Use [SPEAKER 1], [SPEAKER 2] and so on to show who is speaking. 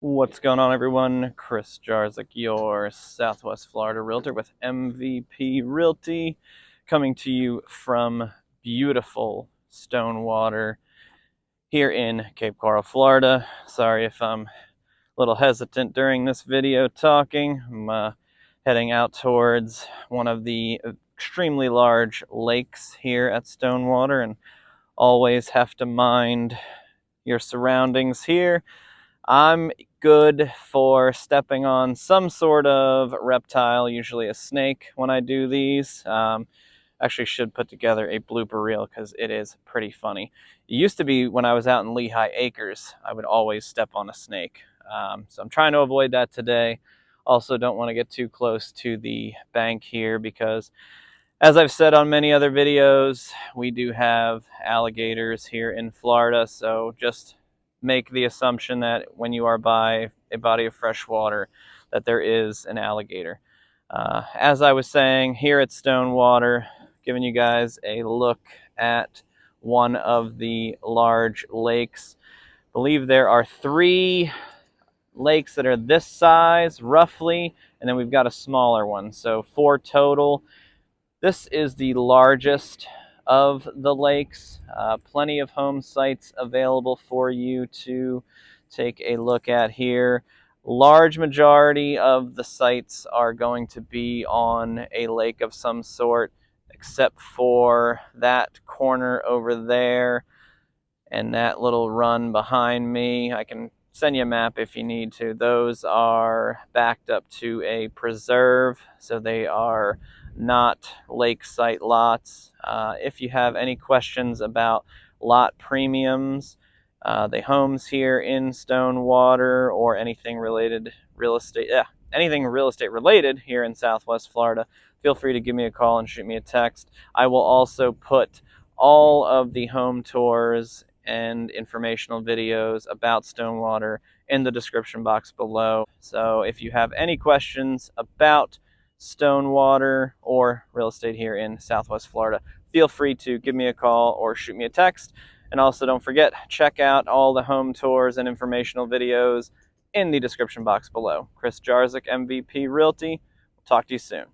[SPEAKER 1] What's going on, everyone? Chris Jarzik, your Southwest Florida realtor with MVP Realty, coming to you from beautiful Stonewater here in Cape Coral, Florida. Sorry if I'm a little hesitant during this video talking. I'm heading out towards one of the extremely large lakes here at Stonewater, and always have to mind your surroundings here. I'm good for stepping on some sort of reptile, usually a snake, when I do these. Actually should put together a blooper reel because it is pretty funny. It used to be when I was out in Lehigh Acres, I would always step on a snake. So I'm trying to avoid that today. Also don't want to get too close to the bank here because, as I've said on many other videos, we do have alligators here in Florida, so just make the assumption that when you are by a body of fresh water that there is an alligator. As I was saying, here at Stonewater, giving you guys a look at one of the large lakes. I believe there are 3 lakes that are this size, roughly, and then we've got a smaller one, so 4 total. This is the largest of the lakes. Plenty of home sites available for you to take a look at here. Large majority of the sites are going to be on a lake of some sort, except for that corner over there and that little run behind me. I can send you a map if you need to. Those are backed up to a preserve, so they are not lakeside lots. If you have any questions about lot premiums, the homes here in Stonewater, or anything related anything real estate related here in Southwest Florida, feel free to give me a call and shoot me a text. I will also put all of the home tours and informational videos about Stonewater in the description box below. So if you have any questions about Stonewater or real estate here in Southwest Florida, feel free to give me a call or shoot me a text. And also don't forget, check out all the home tours and informational videos in the description box below. Chris Jarzik, MVP Realty. We'll talk to you soon.